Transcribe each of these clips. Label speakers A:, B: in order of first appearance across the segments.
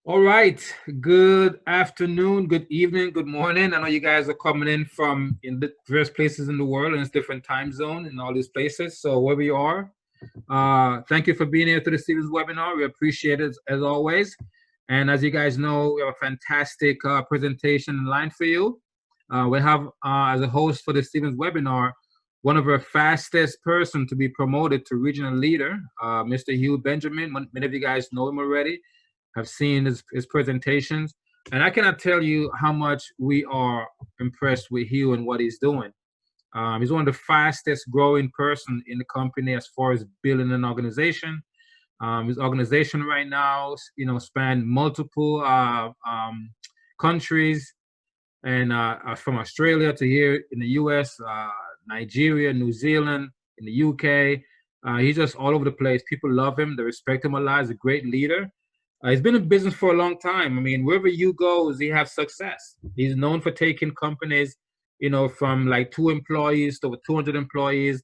A: All right. Good afternoon, good evening, good morning. I know you guys are coming in from in the various places in the world and it's different time zone in all these places. So wherever you are, thank you for being here to the Stevens webinar. We appreciate it as always. And as you guys know, we have a fantastic presentation in line for you. We have as a host for the Stevens webinar, one of our fastest person to be promoted to regional leader, Mr. Hugh Benjamin. Many of you guys know him already. Have seen his presentations, and I cannot tell you how much we are impressed with Hugh and what he's doing. He's one of the fastest growing person in the company as far as building an organization. His organization right now, span multiple countries, and from Australia to here in the U.S., Nigeria, New Zealand, in the UK. He's just all over the place. People love him. They respect him a lot. He's a great leader. He's been in business for a long time. I mean, wherever you go, he has success. He's known for taking companies, from like 2 employees to over 200 employees,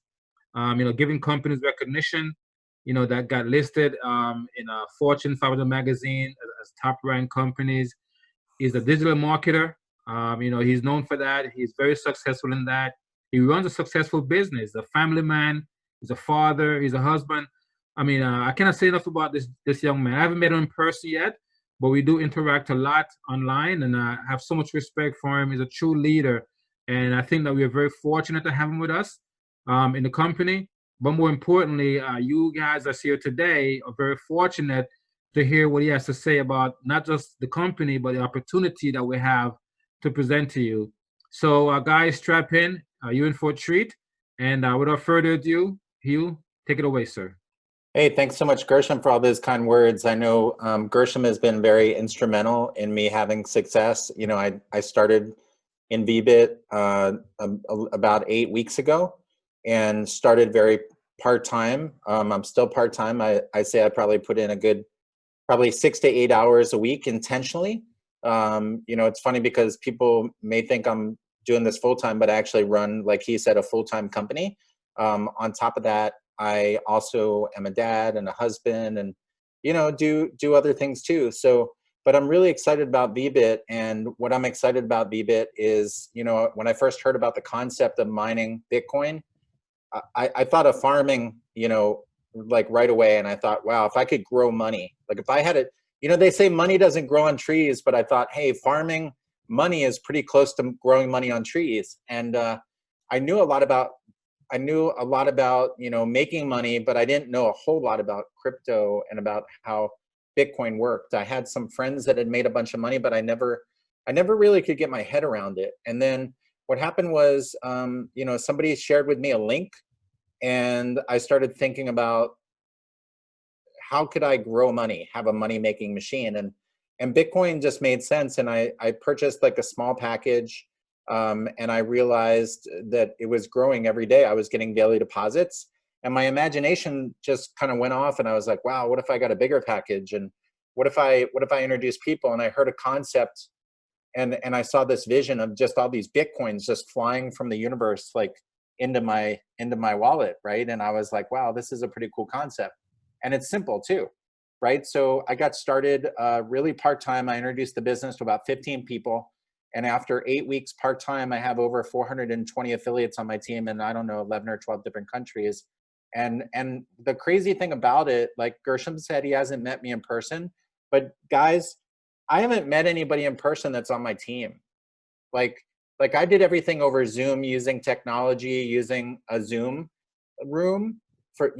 A: giving companies recognition, that got listed in a Fortune 500 magazine as top ranked companies. He's a digital marketer. He's known for that. He's very successful in that. He runs a successful business. A family man. He's a father. He's a husband. I mean, I cannot say enough about this young man. I haven't met him in person yet, but we do interact a lot online, and I have so much respect for him. He's a true leader, and I think that we are very fortunate to have him with us in the company. But more importantly, you guys that's here today are very fortunate to hear what he has to say about not just the company, but the opportunity that we have to present to you. So, guys, strap in. You're in for a treat. And without further ado, Hugh, take it away, sir.
B: Hey, thanks so much, Gershom, for all those kind words. I know Gershom has been very instrumental in me having success. I started in VBIT about 8 weeks ago and started very part-time. I'm still part-time. I say I probably put in a good, probably 6 to 8 hours a week intentionally. It's funny because people may think I'm doing this full-time, but I actually run, like he said, a full-time company. On top of that, I also am a dad and a husband and, do other things too. So, but I'm really excited about VBIT. And what I'm excited about VBIT is, when I first heard about the concept of mining Bitcoin, I thought of farming, like right away. And I thought, wow, if I could grow money, like if I had it, they say money doesn't grow on trees, but I thought, hey, farming money is pretty close to growing money on trees. And I knew a lot about making money, but I didn't know a whole lot about crypto and about how Bitcoin worked. I had some friends that had made a bunch of money, but I never really could get my head around it. And then what happened was, somebody shared with me a link, and I started thinking about how could I grow money, have a money making machine, and Bitcoin just made sense. And I purchased like a small package. And I realized that it was growing every day. I was getting daily deposits, and my imagination just kind of went off. And I was like, "Wow, what if I got a bigger package? And what if I introduce people?" And I heard a concept, and I saw this vision of just all these Bitcoins just flying from the universe, like into my wallet, right? And I was like, "Wow, this is a pretty cool concept," and it's simple too, right? So I got started really part time. I introduced the business to about 15 people. And after 8 weeks part-time, I have over 420 affiliates on my team in, I don't know, 11 or 12 different countries. And the crazy thing about it, like Gershom said, he hasn't met me in person. But guys, I haven't met anybody in person that's on my team. Like I did everything over Zoom using technology, using a Zoom room for,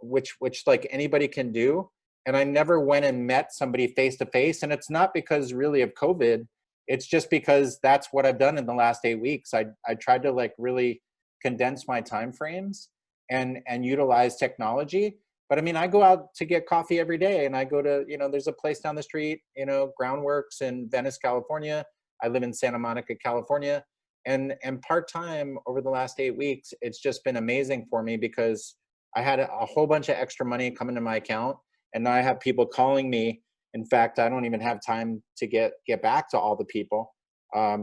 B: which like anybody can do. And I never went and met somebody face to face. And it's not because really of COVID. It's just because that's what I've done in the last 8 weeks. I tried to like really condense my time frames and utilize technology. But I mean, I go out to get coffee every day, and I go to, there's a place down the street, Groundworks in Venice, California. I live in Santa Monica, California. And part-time over the last 8 weeks, it's just been amazing for me because I had a whole bunch of extra money coming to my account. And now I have people calling me. In fact, I don't even have time to get back to all the people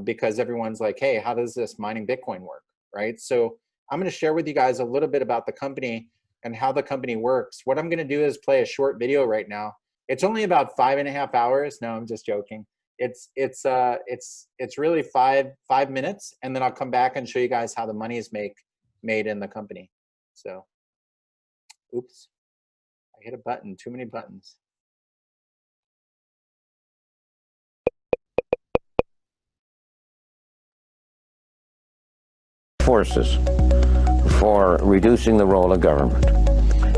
B: because everyone's like, hey, how does this mining Bitcoin work, right? So I'm going to share with you guys a little bit about the company and how the company works. What I'm going to do is play a short video right now. It's only about 5.5 hours. No, I'm just joking. It's really five minutes, and then I'll come back and show you guys how the money is made in the company. So, oops, I hit a button. Too many buttons.
C: Forces for reducing the role of government.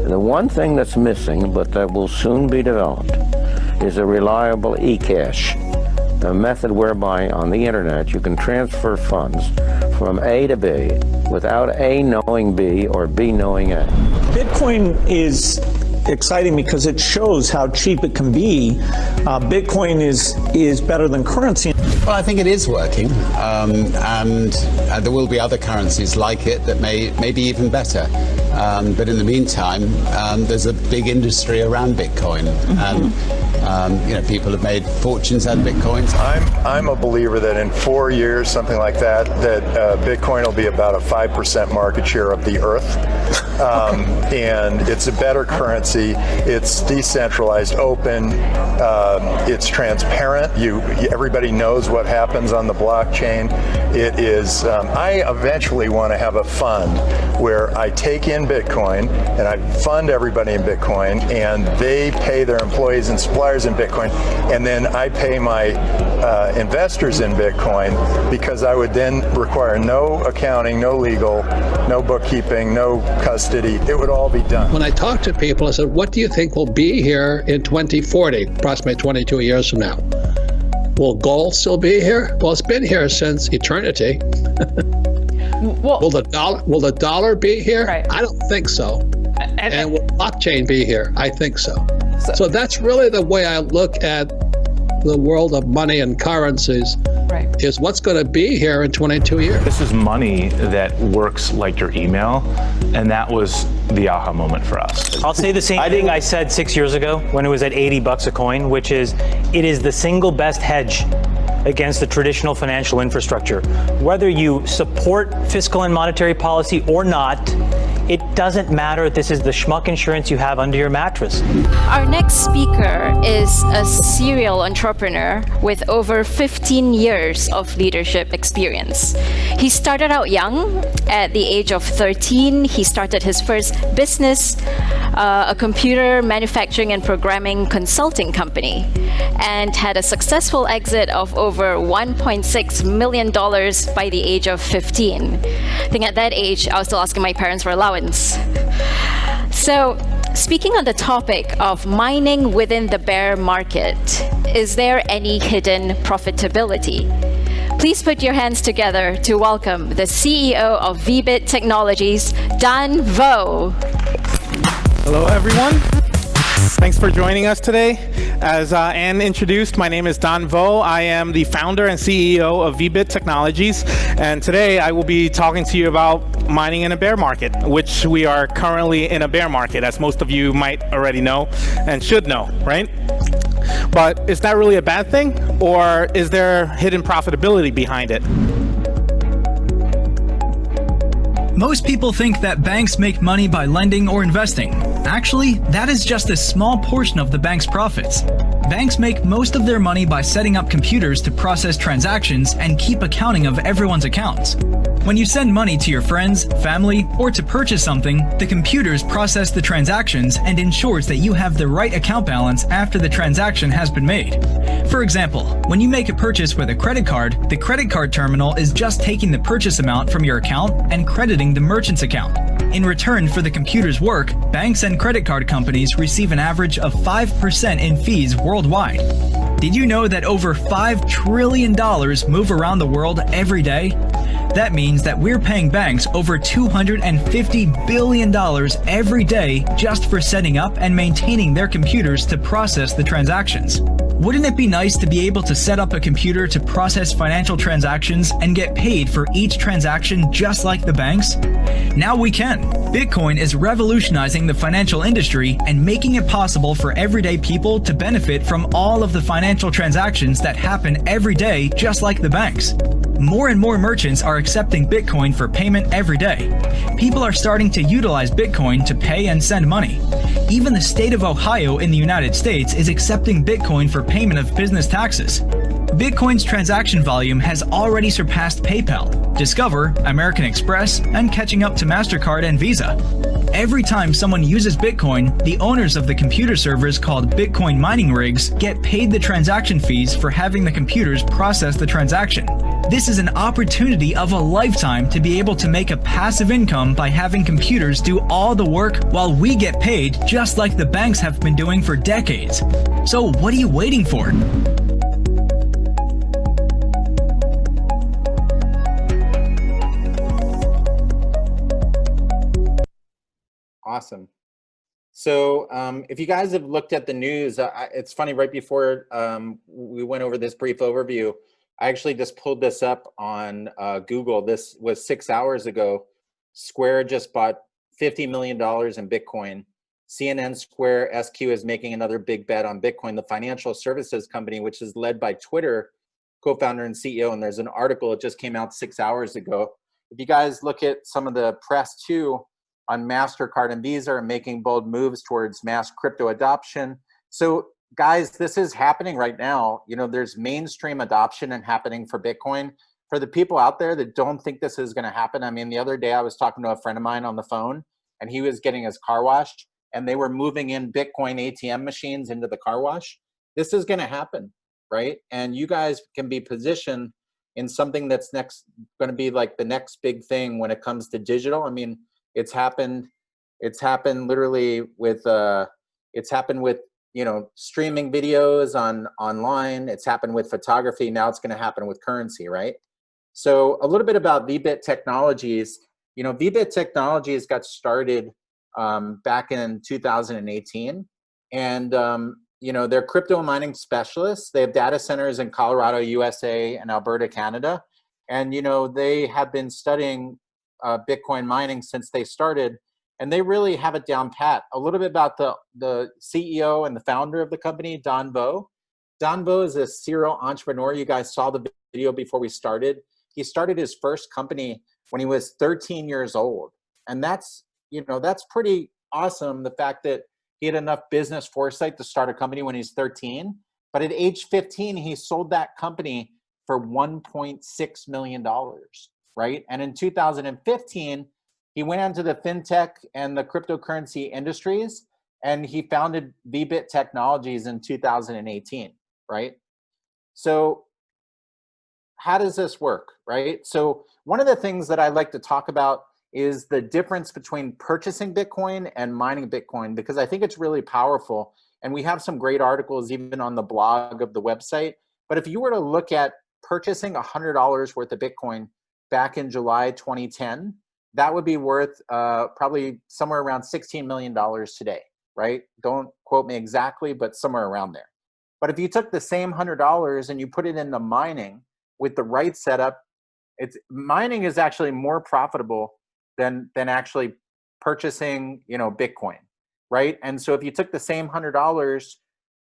C: The one thing that's missing, but that will soon be developed, is a reliable eCash, a method whereby on the internet you can transfer funds from A to B without A knowing B or B knowing A.
D: Bitcoin is exciting because it shows how cheap it can be. Bitcoin is better than currency.
E: Well, I think it is working, and there will be other currencies like it that may be even better. But in the meantime, there's a big industry around Bitcoin, and people have made fortunes out of Bitcoins.
F: I'm a believer that in 4 years, something like that, Bitcoin will be about a 5% market share of the earth. And it's a better currency. It's decentralized, open. It's transparent. Everybody knows what happens on the blockchain. It is. I eventually want to have a fund where I take in Bitcoin and I fund everybody in Bitcoin, and they pay their employees and suppliers in Bitcoin, and then I pay my investors in Bitcoin, because I would then require no accounting, no legal, no bookkeeping, no custody. It would all be done.
G: When I talk to people, I said, what do you think will be here in 2040, approximately 22 years from now? Will gold still be here? Well, it's been here since eternity.
H: Well,
G: will the dollar be here?
H: Right.
G: I don't think so. And will blockchain be here? I think so. So that's really the way I look at the world of money and currencies.
H: Right.
G: Is what's going to be here in 22 years.
I: This is money that works like your email, and that was the aha moment for us.
J: I'll say the same thing I said 6 years ago when it was at $80 a coin, which is it is the single best hedge against the traditional financial infrastructure. Whether you support fiscal and monetary policy or not, it doesn't matter. This is the schmuck insurance you have under your mattress.
K: Our next speaker is a serial entrepreneur with over 15 years of leadership experience. He started out young. At the age of 13, he started his first business, a computer manufacturing and programming consulting company, and had a successful exit of over $1.6 million by the age of 15. I think at that age, I was still asking my parents for allowance. So, speaking on the topic of mining within the bear market, is there any hidden profitability? Please put your hands together to welcome the CEO of VBIT Technologies, Dan Vo.
L: Hello, everyone. Thanks for joining us today. As Anne introduced, my name is Dan Vo. I am the founder and CEO of VBIT Technologies, and today I will be talking to you about mining in a bear market, which we are currently in a bear market, as most of you might already know and should know, right? But is that really a bad thing, or is there hidden profitability behind it?
M: Most people think that banks make money by lending or investing. Actually, that is just a small portion of the bank's profits. Banks make most of their money by setting up computers to process transactions and keep accounting of everyone's accounts. When you send money to your friends, family, or to purchase something, the computers process the transactions and ensures that you have the right account balance after the transaction has been made. For example, when you make a purchase with a credit card, the credit card terminal is just taking the purchase amount from your account and crediting the merchant's account. In return for the computer's work, banks and credit card companies receive an average of 5% in fees worldwide. Did you know that over $5 trillion move around the world every day? That means that we're paying banks over $250 billion every day just for setting up and maintaining their computers to process the transactions. Wouldn't it be nice to be able to set up a computer to process financial transactions and get paid for each transaction just like the banks? Now we can. Bitcoin is revolutionizing the financial industry and making it possible for everyday people to benefit from all of the financial transactions that happen every day just like the banks. More and more merchants are accepting Bitcoin for payment every day. People are starting to utilize Bitcoin to pay and send money. Even the state of Ohio in the United States is accepting Bitcoin for payment of business taxes. Bitcoin's transaction volume has already surpassed PayPal, Discover, American Express, and catching up to MasterCard and Visa. Every time someone uses Bitcoin, the owners of the computer servers called Bitcoin mining rigs get paid the transaction fees for having the computers process the transaction. This is an opportunity of a lifetime to be able to make a passive income by having computers do all the work while we get paid, just like the banks have been doing for decades. So what are you waiting for?
B: Awesome. So if you guys have looked at the news, it's funny, right before we went over this brief overview, I actually just pulled this up on Google. This was 6 hours ago. Square just bought $50 million in Bitcoin. CNN Square SQ is making another big bet on Bitcoin, the financial services company, which is led by Twitter co-founder and CEO. And there's an article, it just came out 6 hours ago. If you guys look at some of the press too, on MasterCard and Visa are making bold moves towards mass crypto adoption. So guys, this is happening right now. You know, there's mainstream adoption and happening for Bitcoin. For the people out there that don't think this is gonna happen, I mean, the other day I was talking to a friend of mine on the phone and he was getting his car washed and they were moving in Bitcoin ATM machines into the car wash. This is gonna happen, right? And you guys can be positioned in something that's gonna be like the next big thing when it comes to digital. I mean, it's happened literally with, it's happened with, you know, streaming videos online. It's happened with photography. Now it's going to happen with currency, right? So a little bit about VBit Technologies. You know, VBit Technologies got started back in 2018. And, you know, they're crypto mining specialists. They have data centers in Colorado, USA, and Alberta, Canada. And, you know, they have been studying Bitcoin mining since they started, and they really have it down pat. A little bit about the CEO and the founder of the company, Don Vo. Don Vo is a serial entrepreneur. You guys saw the video before we started. He started his first company when he was 13 years old. And that's, you know, that's pretty awesome, the fact that he had enough business foresight to start a company when he's 13. But at age 15, he sold that company for $1.6 million. Right? And in 2015, he went into the fintech and the cryptocurrency industries, and he founded VBit Technologies in 2018, right? So how does this work, right? So one of the things that I like to talk about is the difference between purchasing Bitcoin and mining Bitcoin, because I think it's really powerful. And we have some great articles even on the blog of the website. But if you were to look at purchasing $100 worth of Bitcoin back in July 2010, that would be worth probably somewhere around $16 million today, right? Don't quote me exactly, but somewhere around there. But if you took the same $100 and you put it into mining with the right setup, mining is actually more profitable than actually purchasing, you know, Bitcoin, right? And so if you took the same $100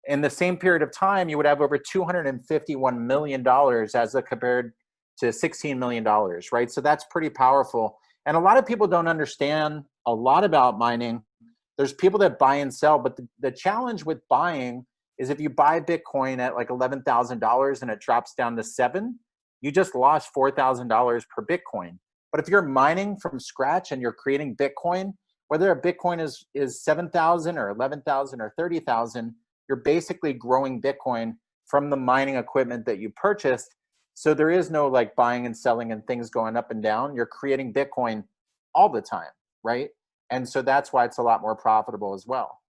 B: in the same period of time, you would have over $251 million as compared to $16 million, right? So that's pretty powerful. And a lot of people don't understand a lot about mining. There's people that buy and sell, but the challenge with buying is if you buy Bitcoin at like $11,000 and it drops down to $7,000, you just lost $4,000 per Bitcoin. But if you're mining from scratch and you're creating Bitcoin, whether a Bitcoin is 7,000 or 11,000 or 30,000, you're basically growing Bitcoin from the mining equipment that you purchased. So there is no like buying and selling and things going up and down. You're creating Bitcoin all the time, right? And so that's why it's a lot more profitable as well.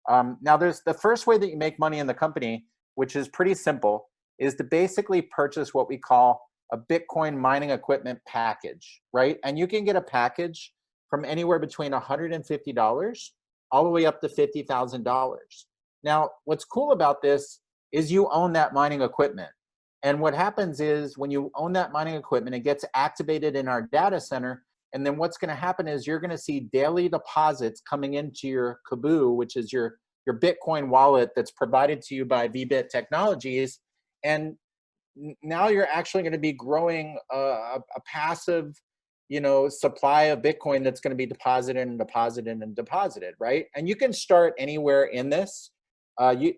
B: Now there's the first way that you make money in the company, which is pretty simple, is to basically purchase what we call a Bitcoin mining equipment package, right? And you can get a package from anywhere between $150 all the way up to $50,000. Now, what's cool about this is you own that mining equipment. And what happens is when you own that mining equipment, it gets activated in our data center. And then what's going to happen is you're going to see daily deposits coming into your Kaboo, which is your Bitcoin wallet that's provided to you by VBit Technologies. And now you're actually going to be growing a passive, supply of Bitcoin that's going to be deposited and deposited and deposited, right? And you can start anywhere in this.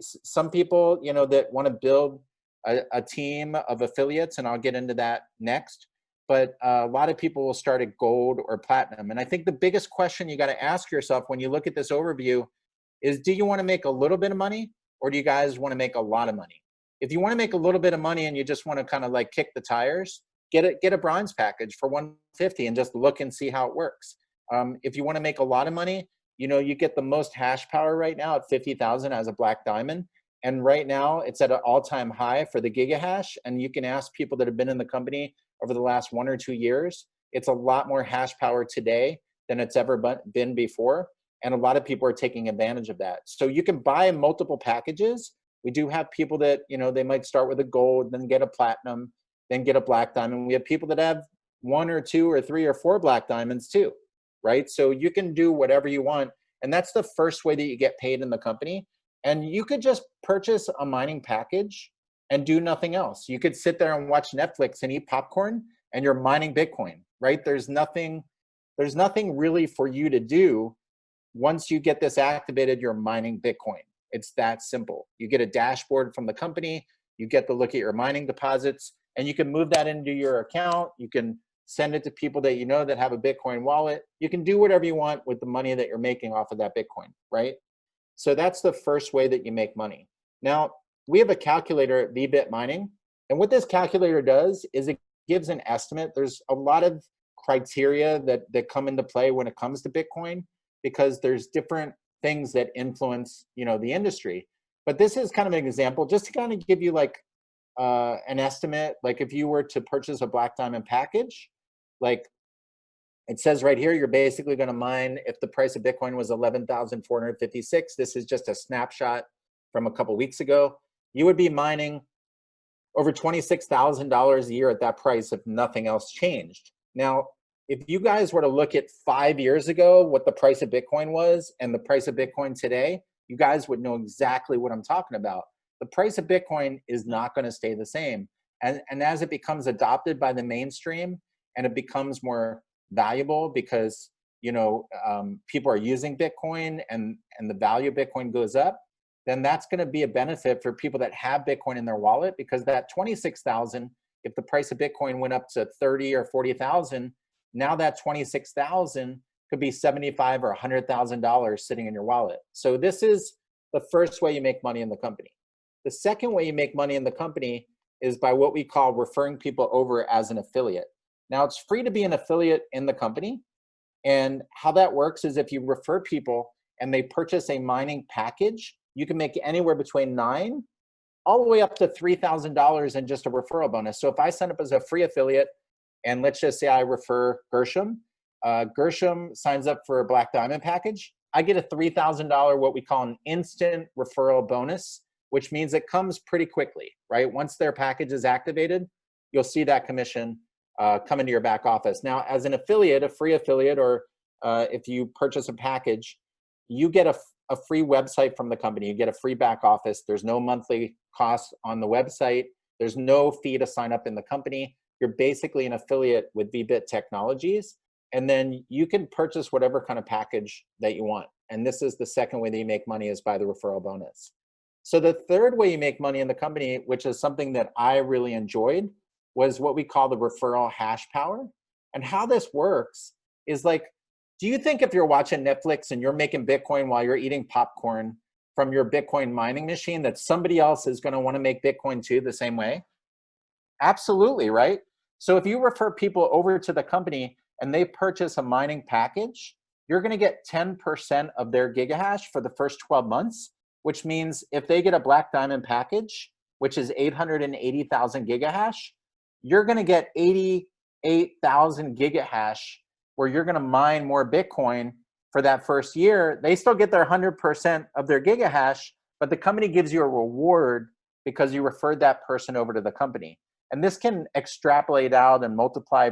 B: Some people, that want to build a team of affiliates, and I'll get into that next. But a lot of people will start at gold or platinum. And I think the biggest question you got to ask yourself when you look at this overview is, do you want to make a little bit of money, or do you guys want to make a lot of money? If you want to make a little bit of money and you just want to kind of like kick the tires, get a bronze package for $150 and just look and see how it works. If you want to make a lot of money, you get the most hash power right now at 50,000 as a black diamond. And right now it's at an all-time high for the gigahash. And you can ask people that have been in the company over the last 1 or 2 years, it's a lot more hash power today than it's ever been before. And a lot of people are taking advantage of that. So you can buy multiple packages. We do have people that, they might start with a gold, then get a platinum, then get a black diamond. We have people that have 1 or 2 or 3 or 4 black diamonds too, right? So you can do whatever you want. And that's the first way that you get paid in the company. And you could just purchase a mining package and do nothing else. You could sit there and watch Netflix and eat popcorn and you're mining Bitcoin, right? There's nothing really for you to do. Once you get this activated, you're mining Bitcoin. It's that simple. You get a dashboard from the company, you get to look at your mining deposits, and you can move that into your account. You can send it to people that that have a Bitcoin wallet. You can do whatever you want with the money that you're making off of that Bitcoin, right? So that's the first way that you make money. Now, we have a calculator at VBit Mining, and what this calculator does is it gives an estimate. There's a lot of criteria that come into play when it comes to Bitcoin, because there's different things that influence, the industry. But this is kind of an example, just to kind of give you like an estimate. Like if you were to purchase a black diamond package, like it says right here, you're basically going to mine, if the price of Bitcoin was 11,456, this is just a snapshot from a couple weeks ago, you would be mining over $26,000 a year at that price if nothing else changed. Now, if you guys were to look at 5 years ago, what the price of Bitcoin was and the price of Bitcoin today, you guys would know exactly what I'm talking about. The price of Bitcoin is not going to stay the same. And as it becomes adopted by the mainstream and it becomes more valuable because, people are using Bitcoin and the value of Bitcoin goes up, then that's going to be a benefit for people that have Bitcoin in their wallet, because that 26,000, if the price of Bitcoin went up to 30 or 40,000, now that 26,000 could be $75,000 or $100,000 sitting in your wallet. So this is the first way you make money in the company. The second way you make money in the company is by what we call referring people over as an affiliate. Now, it's free to be an affiliate in the company. And how that works is if you refer people and they purchase a mining package, you can make anywhere between $9 all the way up to $3,000 in just a referral bonus. So if I sign up as a free affiliate, and let's just say I refer Gershom, Gershom signs up for a black diamond package, I get a $3,000, what we call an instant referral bonus, which means it comes pretty quickly, right? Once their package is activated, you'll see that commission come into your back office. Now, as an affiliate, a free affiliate, or if you purchase a package, you get a free website from the company. You get a free back office. There's no monthly cost on the website. There's no fee to sign up in the company. You're basically an affiliate with VBit Technologies, and then you can purchase whatever kind of package that you want. And this is the second way that you make money, is by the referral bonus. So the third way you make money in the company, which is something that I really enjoyed, was what we call the referral hash power. And how this works is like, do you think if you're watching Netflix and you're making Bitcoin while you're eating popcorn from your Bitcoin mining machine, that somebody else is going to want to make Bitcoin too the same way? Absolutely, right? So if you refer people over to the company and they purchase a mining package, you're going to get 10% of their gigahash for the first 12 months, which means if they get a black diamond package, which is 880,000 gigahash, you're going to get 88,000 gigahash, where you're going to mine more Bitcoin for that first year. They still get their 100% of their gigahash, but the company gives you a reward because you referred that person over to the company. And this can extrapolate out and multiply,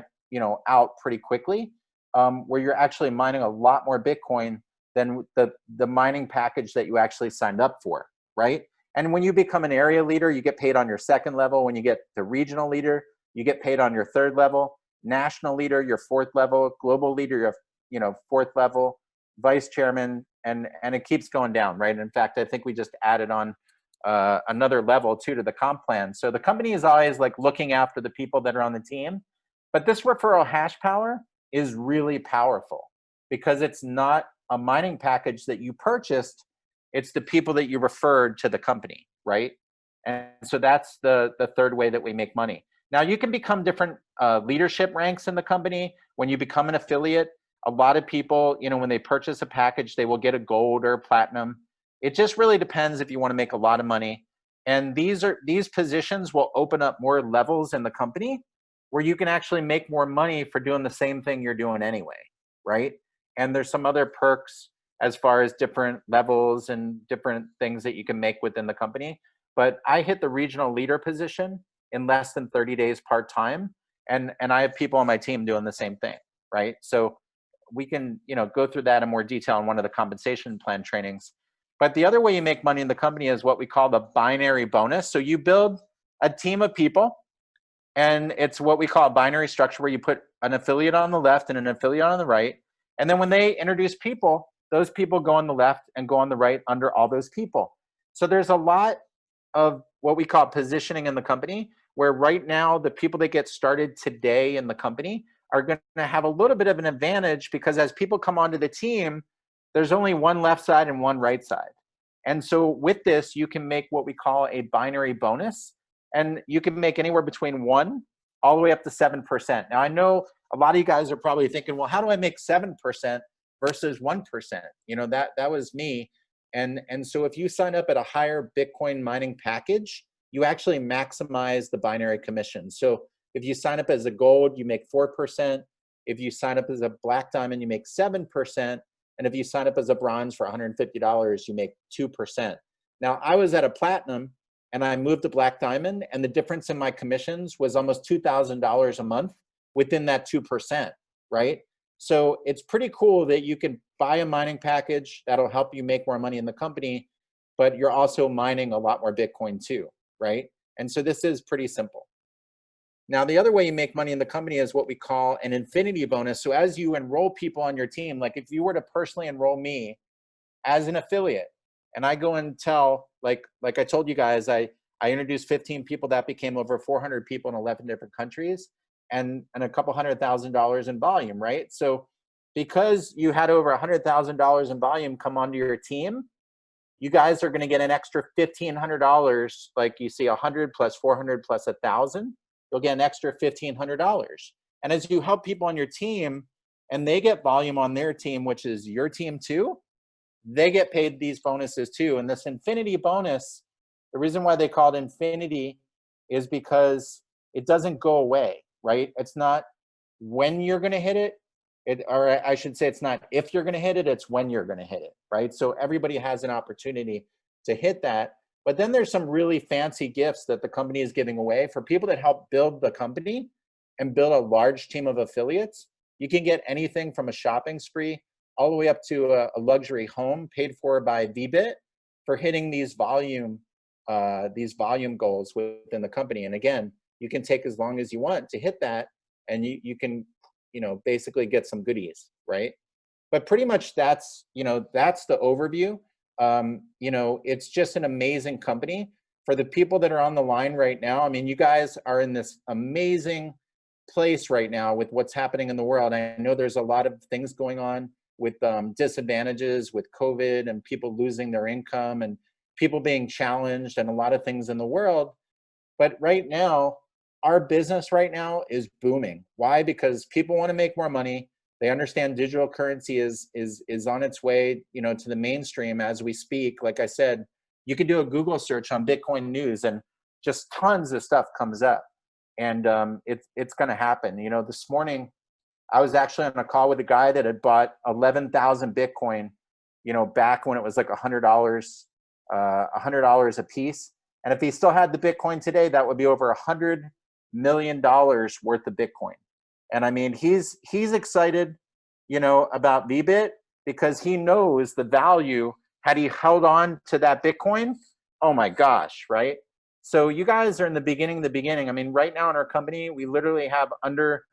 B: out pretty quickly, where you're actually mining a lot more Bitcoin than the mining package that you actually signed up for, right? And when you become an area leader, you get paid on your second level. When you get the regional leader, you get paid on your third level. national leader, your 4th level, global leader, your 4th level, vice chairman, and it keeps going down, right? In fact, I think we just added on another level too to the comp plan. So the company is always like looking after the people that are on the team, but this referral hash power is really powerful because it's not a mining package that you purchased, it's the people that you referred to the company, right? And so that's the third way that we make money. Now you can become different leadership ranks in the company. When you become an affiliate, a lot of people, when they purchase a package, they will get a gold or a platinum. It just really depends if you want to make a lot of money. And these positions will open up more levels in the company where you can actually make more money for doing the same thing you're doing anyway, right? And there's some other perks as far as different levels and different things that you can make within the company. But I hit the regional leader position in less than 30 days part-time. And I have people on my team doing the same thing, right? So we can, go through that in more detail in one of the compensation plan trainings. But the other way you make money in the company is what we call the binary bonus. So you build a team of people, and it's what we call a binary structure where you put an affiliate on the left and an affiliate on the right. And then when they introduce people, those people go on the left and go on the right under all those people. So there's a lot of what we call positioning in the company, where right now the people that get started today in the company are going to have a little bit of an advantage because as people come onto the team, there's only one left side and one right side. And so with this, you can make what we call a binary bonus, and you can make anywhere between 1 all the way up to 7%. Now I know a lot of you guys are probably thinking, well, how do I make 7% versus 1%? That was me. And so if you sign up at a higher Bitcoin mining package, you actually maximize the binary commission. So if you sign up as a gold, you make 4%. If you sign up as a black diamond, you make 7%. And if you sign up as a bronze for $150, you make 2%. Now I was at a platinum and I moved to black diamond, and the difference in my commissions was almost $2,000 a month within that 2%, right? So it's pretty cool that you can buy a mining package that'll help you make more money in the company, but you're also mining a lot more Bitcoin too, right? And so this is pretty simple. Now, the other way you make money in the company is what we call an infinity bonus. So as you enroll people on your team, like if you were to personally enroll me as an affiliate, and I go and tell, like I told you guys, I introduced 15 people that became over 400 people in 11 different countries and a couple $100,000 in volume, right? So because you had over $100,000 in volume come onto your team, you guys are going to get an extra $1,500. Like you see 100 plus 400 plus 1,000, you'll get an extra $1,500. And as you help people on your team and they get volume on their team, which is your team too, they get paid these bonuses too. And this infinity bonus, the reason why they call it infinity is because it doesn't go away, right? It's not when you're going to hit it, or I should say it's not if you're going to hit it, it's when you're going to hit it, right? So everybody has an opportunity to hit that. But then there's some really fancy gifts that the company is giving away for people that help build the company and build a large team of affiliates. You can get anything from a shopping spree all the way up to a luxury home paid for by VBIT for hitting these volume goals within the company. And again, you can take as long as you want to hit that, and you can, basically get some goodies, right? But pretty much that's the overview. It's just an amazing company. For the people that are on the line right now, I mean, you guys are in this amazing place right now with what's happening in the world. I know there's a lot of things going on with disadvantages with COVID and people losing their income and people being challenged and a lot of things in the world. But right now, our business right now is booming. Why? Because people want to make more money. They understand digital currency is on its way, to the mainstream as we speak. Like I said, you can do a Google search on Bitcoin news and just tons of stuff comes up. And it's going to happen. This morning, I was actually on a call with a guy that had bought 11,000 Bitcoin, back when it was like $100 a piece. And if he still had the Bitcoin today, that would be over $100 million worth of Bitcoin. And I mean, he's excited, about VBIT because he knows the value. Had he held on to that Bitcoin, oh my gosh, right? So you guys are in the beginning. I mean, right now in our company, we literally have under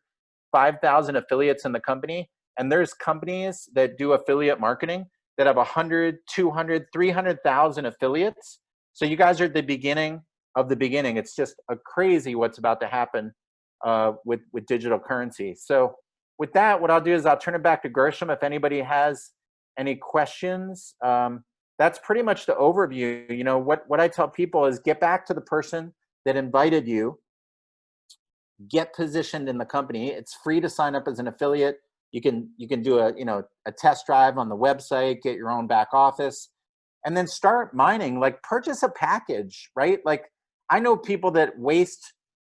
B: 5,000 affiliates in the company, and there's companies that do affiliate marketing that have 100, 200, 300,000 affiliates. So you guys are at the beginning of the beginning. It's just a crazy what's about to happen with digital currency. So with that, what I'll do is I'll turn it back to Gershom. If anybody has any questions, that's pretty much the overview. You know, what I tell people is get back to the person that invited you, get positioned in the company. It's free to sign up as an affiliate. You can do a test drive on the website, get your own back office, and then start mining. Like, purchase a package, right? Like, I know people that waste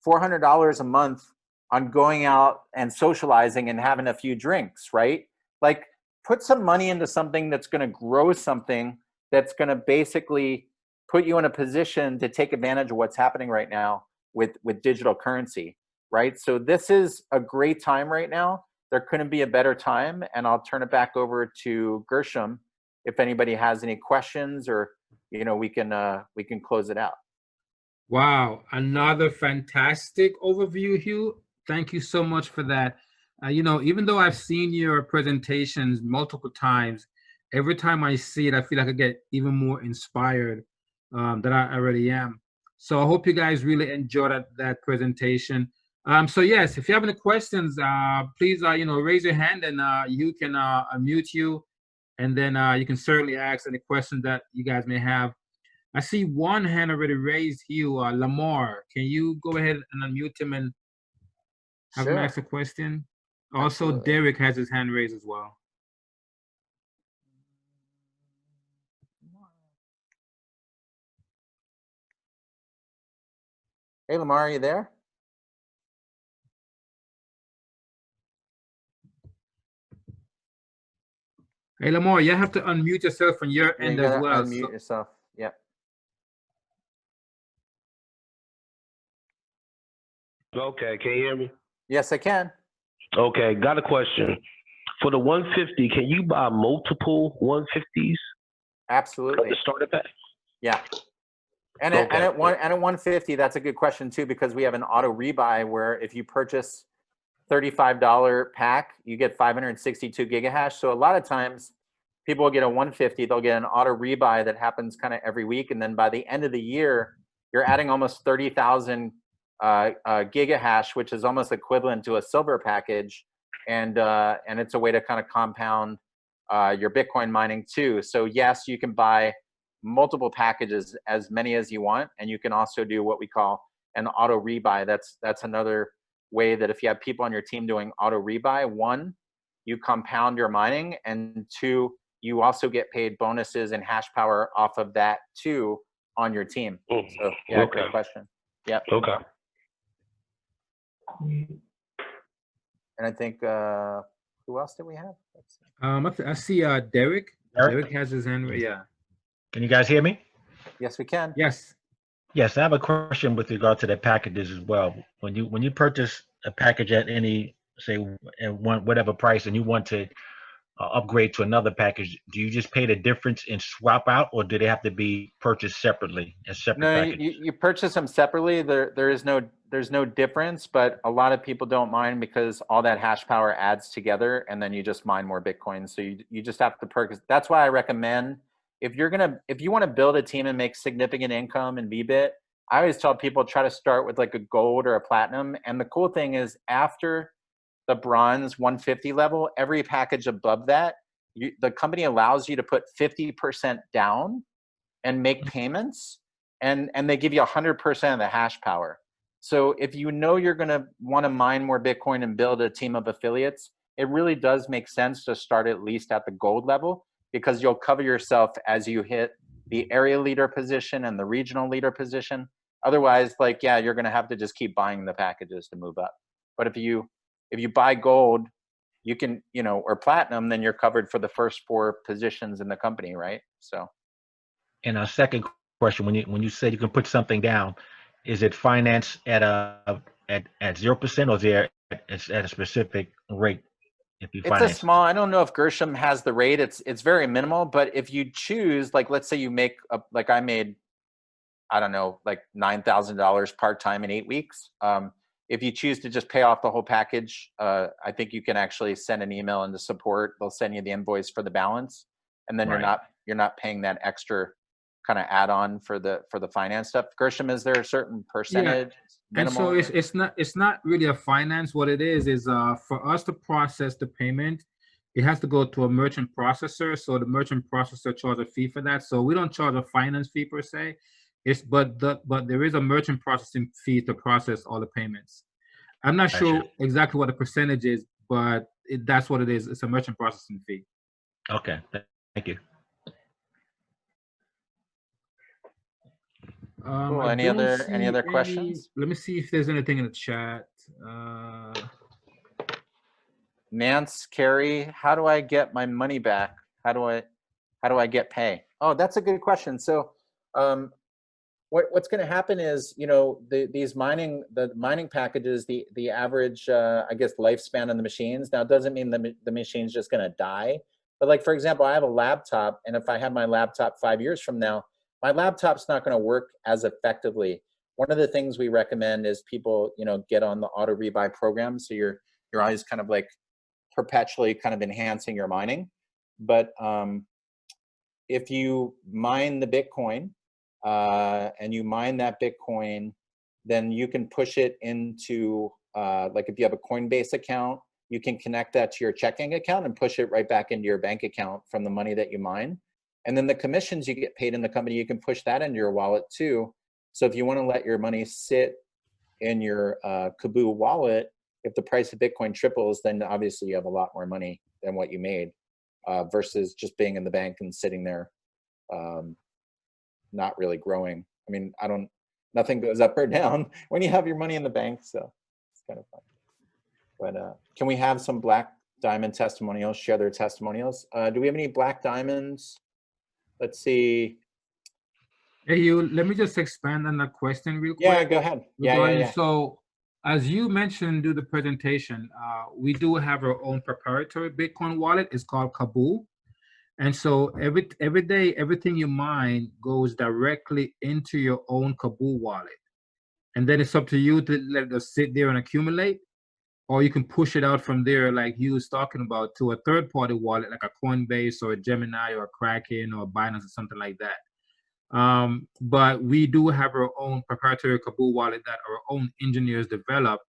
B: $400 a month on going out and socializing and having a few drinks, right? Like, put some money into something that's going to grow something that's going to basically put you in a position to take advantage of what's happening right now with digital currency, right? So this is a great time right now. There couldn't be a better time. And I'll turn it back over to Gershom if anybody has any questions, or we can close it out.
A: Wow, another fantastic overview, Hugh. Thank you so much for that. Even though I've seen your presentations multiple times, every time I see it, I feel like I get even more inspired than I already am. So I hope you guys really enjoyed that presentation. So yes, if you have any questions, please, raise your hand, and you can unmute you, and then you can certainly ask any questions that you guys may have. I see one hand already raised, Hugh. Lamar, can you go ahead and unmute him and have him ask a question? Also, absolutely. Derek has his hand raised as well.
B: Hey, Lamar, are you there?
A: Hey, Lamar, you have to unmute yourself from your end as well.
B: Unmute yourself. Yep.
N: Okay, can you hear me?
B: Yes, I can.
N: Okay, got a question. For the 150, can you buy multiple 150s?
B: Absolutely.
N: The starter pack?
B: Yeah. And at 150, that's a good question too, because we have an auto rebuy where if you purchase $35 pack, you get 562 gigahash. So a lot of times people will get a 150, they'll get an auto rebuy that happens kind of every week. And then by the end of the year, you're adding almost 30,000 gigahash, which is almost equivalent to a silver package. And it's a way to kind of compound your Bitcoin mining too. So yes, you can buy multiple packages, as many as you want. And you can also do what we call an auto rebuy. That's another way that if you have people on your team doing auto rebuy, one, you compound your mining, and two, you also get paid bonuses and hash power off of that too on your team. So yeah, okay. Great question. Yeah.
N: Okay.
B: And I think who else did we have?
A: I see Derek. Derek has his hand. Yeah.
O: Can you guys hear me?
B: Yes, we can.
A: Yes.
O: Yes, I have a question with regard to the packages as well. When you purchase a package at any, say, whatever price, and you want to upgrade to another package, do you just pay the difference and swap out, or do they have to be purchased separately as separate packages?
B: No, you purchase them separately. There's no difference, but a lot of people don't mind because all that hash power adds together, and then you just mine more Bitcoin. So you just have to purchase. That's why I recommend, if you want to build a team and make significant income in VBit, I always tell people try to start with like a gold or a platinum. And the cool thing is, after the bronze 150 level, every package above that, the company allows you to put 50% down and make payments, and they give you 100% of the hash power. So if you know you're going to want to mine more Bitcoin and build a team of affiliates, it really does make sense to start at least at the gold level, because you'll cover yourself as you hit the area leader position and the regional leader position. Otherwise, like, yeah, you're going to have to just keep buying the packages to move up. But if you buy gold, you can, or platinum, then you're covered for the first 4 positions in the company, right? So.
O: And a second question: when you say you can put something down, is it financed at 0%, or is there at a specific rate?
B: It's a small, I don't know if Gershom has the rate. It's very minimal, but if you choose, like, let's say you make like I made, I don't know, like $9,000 part-time in 8 weeks. if you choose to just pay off the whole package, I think you can actually send an email into support. They'll send you the invoice for the balance, and then you're not paying that extra kind of add-on for the finance stuff. Gershom, is there a certain percentage?
A: Yeah. And so it's not really a finance. What it is for us to process the payment, it has to go to a merchant processor. So the merchant processor charges a fee for that. So we don't charge a finance fee per se. But there is a merchant processing fee to process all the payments. I'm not sure exactly what the percentage is, but that's what it is. It's a merchant processing fee.
O: Okay, thank you.
B: Cool. Any other questions?
A: Let me see if there's anything in the chat.
B: Nance, Carrie, how do I get my money back? How do I get pay? Oh, that's a good question. So what's going to happen is, you know, the mining packages, the average I guess lifespan of the machines. Now, it doesn't mean the machine's just going to die, but like, for example, I have a laptop, and if I have my laptop 5 years from now, my laptop's not going to work as effectively. One of the things we recommend is people, you know, get on the auto rebuy program, so you're always kind of like perpetually kind of enhancing your mining. But if you mine the Bitcoin and you mine that Bitcoin, then you can push it into like if you have a Coinbase account, you can connect that to your checking account and push it right back into your bank account from the money that you mine. And then the commissions you get paid in the company, you can push that into your wallet too. So if you want to let your money sit in your Kaboo wallet, if the price of Bitcoin triples, then obviously you have a lot more money than what you made versus just being in the bank and sitting there, not really growing. I mean, nothing goes up or down when you have your money in the bank, so it's kind of fun. But can we have some Black Diamond testimonials, share their testimonials? Do we have any Black Diamonds? Let's see.
A: Hey, let me just expand on that question real quick.
B: Yeah, go ahead. Yeah.
A: So as you mentioned do the presentation, we do have our own proprietary Bitcoin wallet. It's called Kaboo. And so every day, everything you mine goes directly into your own Kaboo wallet. And then it's up to you to let it sit there and accumulate, or you can push it out from there, like you was talking about, to a third-party wallet, like a Coinbase or a Gemini or a Kraken or a Binance or something like that. But we do have our own proprietary Kaboo wallet that our own engineers develop,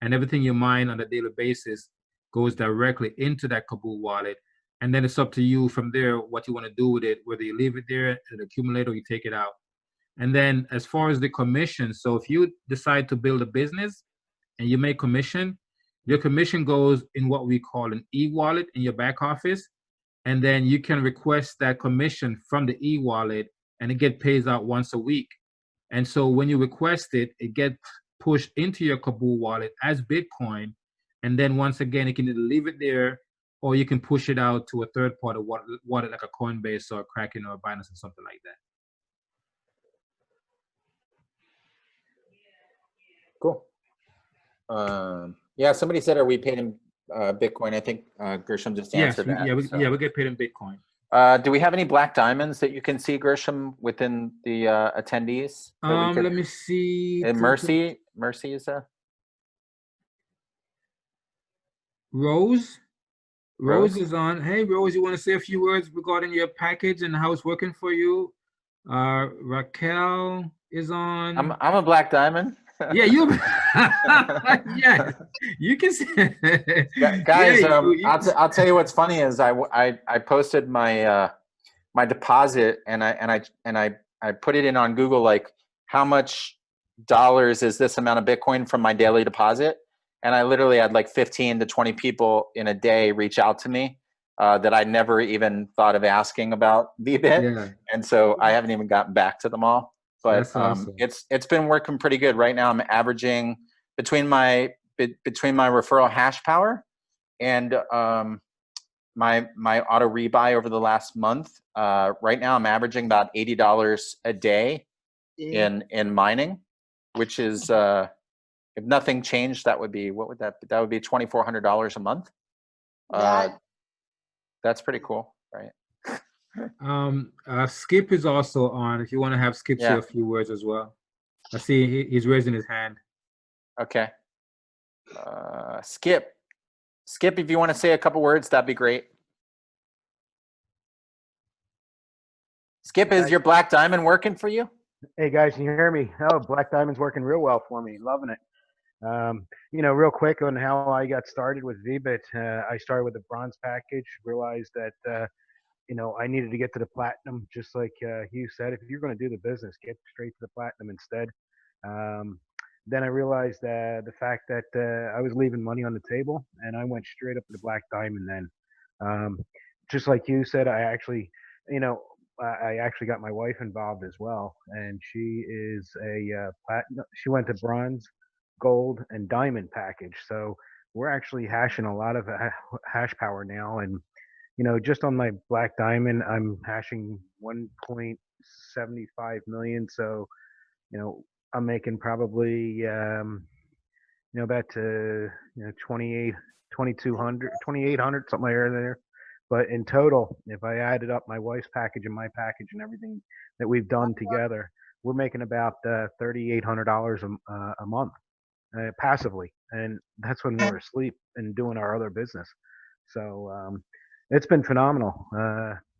A: and everything you mine on a daily basis goes directly into that Kaboo wallet. And then it's up to you from there what you want to do with it, whether you leave it there and accumulate or you take it out. And then as far as the commission, so if you decide to build a business and you make commission, your commission goes in what we call an e-wallet in your back office. And then you can request that commission from the e-wallet, and it gets paid out once a week. And so when you request it, it gets pushed into your Kaboo wallet as Bitcoin. And then once again, you can either leave it there, or you can push it out to a third-party wallet like a Coinbase or a Kraken or a Binance or something like that.
B: Cool. Yeah, somebody said, are we paid in Bitcoin? I think Gershom just answered that.
A: Yeah, we get paid in Bitcoin.
B: Do we have any Black Diamonds that you can see, Gershom, within the attendees?
A: Let me see.
B: And Mercy is a
A: Rose is on. Hey, Rose, you want to say a few words regarding your package and how it's working for you? Raquel is on.
B: I'm a Black Diamond.
A: Yeah, you. Yeah, you can say.
B: Guys, I'll tell you what's funny is I posted my my deposit and I put it in on Google, like how much dollars is this amount of Bitcoin from my daily deposit, and I literally had like 15 to 20 people in a day reach out to me that I never even thought of asking about VBit, and so I haven't even gotten back to them all. But awesome. It's been working pretty good. Right now I'm averaging between my referral hash power and my auto rebuy over the last month. Right now I'm averaging about $80 a day in mining, which is if nothing changed, that would be, what would that be? That would be $2,400 a month. That's pretty cool, right?
A: Skip is also on. If you want to have Skip say a few words as well. I see he's raising his hand.
B: Okay. Skip, if you want to say a couple words, that'd be great. Skip, is your Black Diamond working for you?
P: Hey guys, can you hear me? Oh, Black Diamond's working real well for me. Loving it. Real quick on how I got started with VBIT. I started with the bronze package, realized that, I needed to get to the platinum, just like Hugh said. If you're going to do the business, get straight to the platinum instead. Then I realized the fact that I was leaving money on the table, and I went straight up to the Black Diamond then. Just like you said, I actually got my wife involved as well, and she is a platinum. She went to bronze, gold, and diamond package. So we're actually hashing a lot of hash power now, and just on my Black Diamond, I'm hashing 1.75 million. So I'm making probably about 2800, 2800, something like there. But in total, if I added up my wife's package and my package and everything that we've done together, we're making about $3,800 a month passively, and that's when we're asleep and doing our other business. So it's been phenomenal.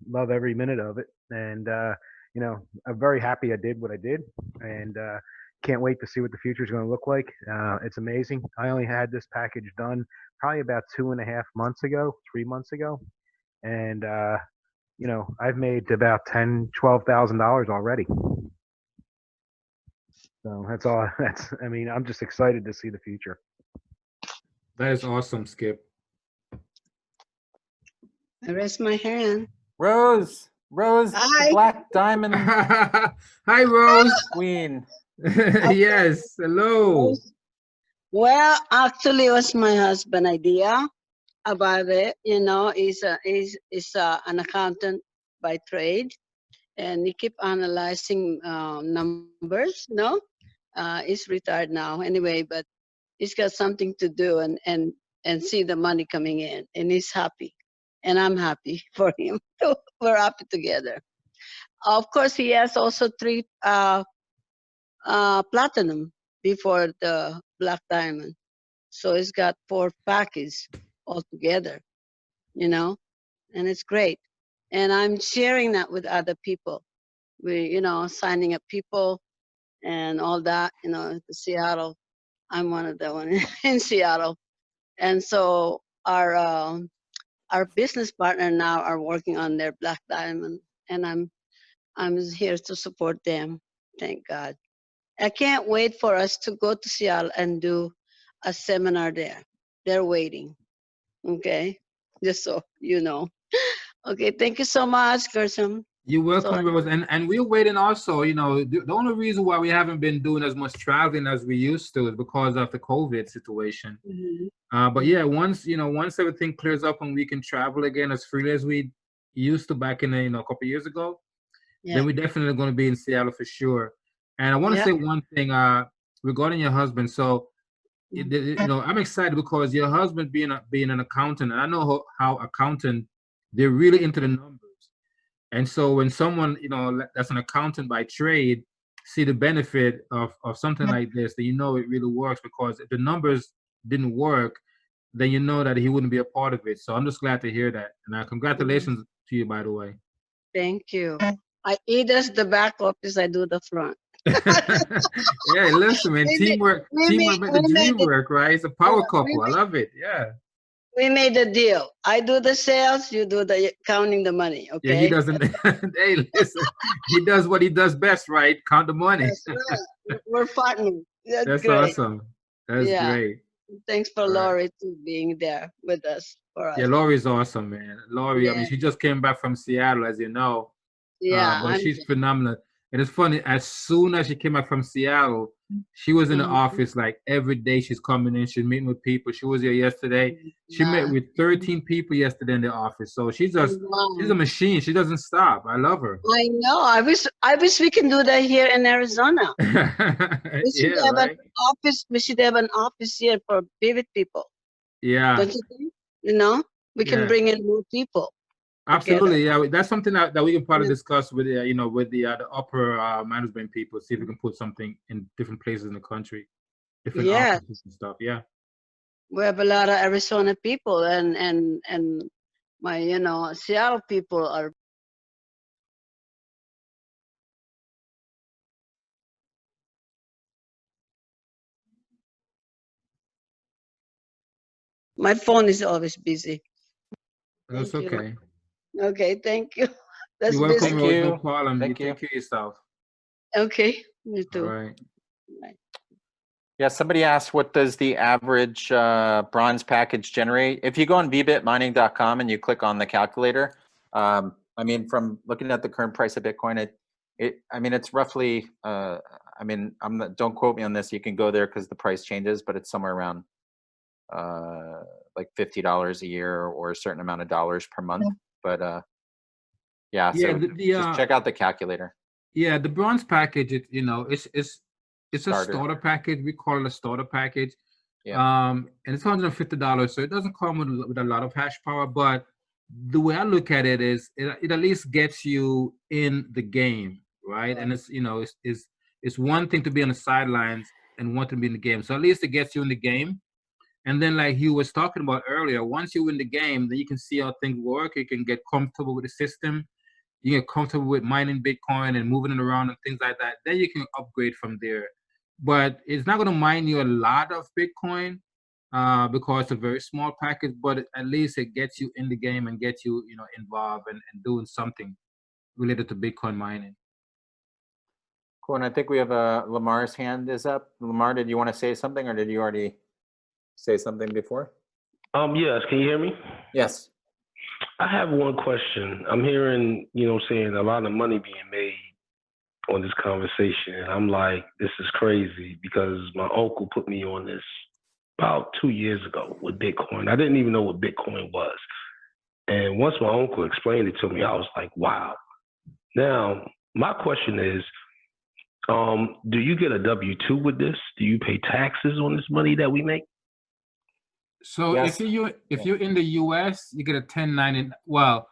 P: Love every minute of it, and I'm very happy I did what I did, and can't wait to see what the future is going to look like. It's amazing. I only had this package done probably about 2.5 months ago, 3 months ago. And I've made about $10,000-$12,000 already. So that's all. I'm just excited to see the future.
A: That is awesome, Skip.
Q: I raise my hand.
B: Rose, the Black Diamond.
A: Hi, Rose.
B: Queen.
A: Yes, hello.
Q: Well, actually, it was my husband's idea about it. He's an accountant by trade, and he keep analyzing numbers. He's retired now anyway, but he's got something to do and see the money coming in, and he's happy, and I'm happy for him. We're happy together. Of course, he has also 3 platinum before the Black Diamond, so he's got 4 packages altogether, and it's great. And I'm sharing that with other people. We, signing up people and all that, Seattle. I'm one of the one in Seattle. And so our business partner now are working on their Black Diamond, and I'm here to support them. Thank God. I can't wait for us to go to Seattle and do a seminar there. They're waiting. Okay, just so you know. Okay, thank you so much, Gershom.
A: You're welcome, Rose. And we're waiting also. The only reason why we haven't been doing as much traveling as we used to is because of the COVID situation.
Q: Mm-hmm.
A: But yeah, once everything clears up and we can travel again as freely as we used to back in a couple years ago, then we're definitely going to be in Seattle for sure. And I want to say one thing regarding your husband. So, I'm excited because your husband being an accountant, and I know how accountant, they're really into the numbers. And so when someone, that's an accountant by trade, see the benefit of something like this, then it really works, because if the numbers didn't work, then you know that he wouldn't be a part of it. So I'm just glad to hear that. And congratulations to you, by the way.
Q: Thank you. He does the back office, I do the front.
A: Yeah, listen, man, teamwork makes the dream work, right? It's a power couple. I love it. Yeah.
Q: We made a deal. I do the sales, you do the counting the money. Okay.
A: Yeah, he doesn't. Hey, listen, he does what he does best, right? Count the money.
Q: That's right. We're partners.
A: That's
Q: great.
A: Awesome. That's great.
Q: Thanks for Lori to being there with us for us.
A: Yeah, Lori's awesome, man. Lori, I mean, she just came back from Seattle, as you know.
Q: Yeah,
A: but she's phenomenal. And it's funny, as soon as she came back from Seattle, she was in the office like every day. She's coming in, she's meeting with people. She was here yesterday. She met with 13 people yesterday in the office. So she's a machine. She doesn't stop. I love her.
Q: I know. I wish we can do that here in Arizona. We should have an office. We should have an office here for vivid people.
A: Yeah.
Q: Don't you think? We can bring in more people.
A: Absolutely, yeah. That's something that we can probably discuss with with the upper management people. See if we can put something in different places in the country, different offices and stuff. Yeah.
Q: We have a lot of Arizona people and my Seattle people are. My phone is always busy.
A: That's
Q: Thank you.
A: okay.
Q: Okay, thank you. That's
A: You're welcome,
Q: busy.
A: Rose. No problem.
B: Thank
A: you
B: you.
A: take care of yourself.
Q: Okay, you
A: All
Q: too.
A: right.
B: Yeah, somebody asked, what does the average bronze package generate? If you go on vbitmining.com and you click on the calculator, I mean, from looking at the current price of Bitcoin, it's roughly, don't quote me on this. You can go there because the price changes, but it's somewhere around like $50 a year or a certain amount of dollars per month. But
A: Yeah,
B: so just check out the calculator.
A: Yeah, the bronze package, it's a
B: Starter.
A: starter package. We call it a starter package.
B: Yeah.
A: And it's $150, so it doesn't come with a lot of hash power. But the way I look at it is, it at least gets you in the game, right? And it's one thing to be on the sidelines and one to be in the game. So at least it gets you in the game. And then, like you was talking about earlier, once you win the game, then you can see how things work. You can get comfortable with the system. You get comfortable with mining Bitcoin and moving it around and things like that. Then you can upgrade from there. But it's not going to mine you a lot of Bitcoin because it's a very small package. But at least it gets you in the game and gets you, involved and doing something related to Bitcoin mining.
B: Cool. And I think we have Lamar's hand is up. Lamar, did you want to say something, or did you already say something before?
N: Yes. Can you hear me?
B: Yes.
N: I have one question. I'm hearing, saying a lot of money being made on this conversation. And I'm like, this is crazy, because my uncle put me on this about 2 years ago with Bitcoin. I didn't even know what Bitcoin was. And once my uncle explained it to me, I was like, wow. Now, my question is, do you get a W-2 with this? Do you pay taxes on this money that we make?
A: So if you're in the US, you get a 1099. Well,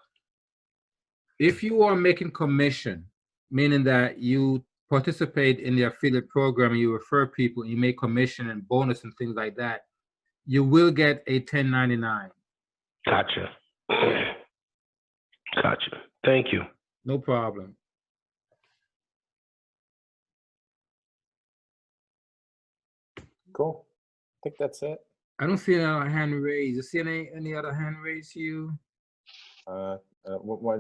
A: if you are making commission, meaning that you participate in the affiliate program and you refer people, you make commission and bonus and things like that, you will get a 1099.
N: Gotcha. Gotcha. Thank you.
A: No problem.
B: Cool. I think that's it.
A: I don't see any other hand raised. You see any other hand raised, Hugh?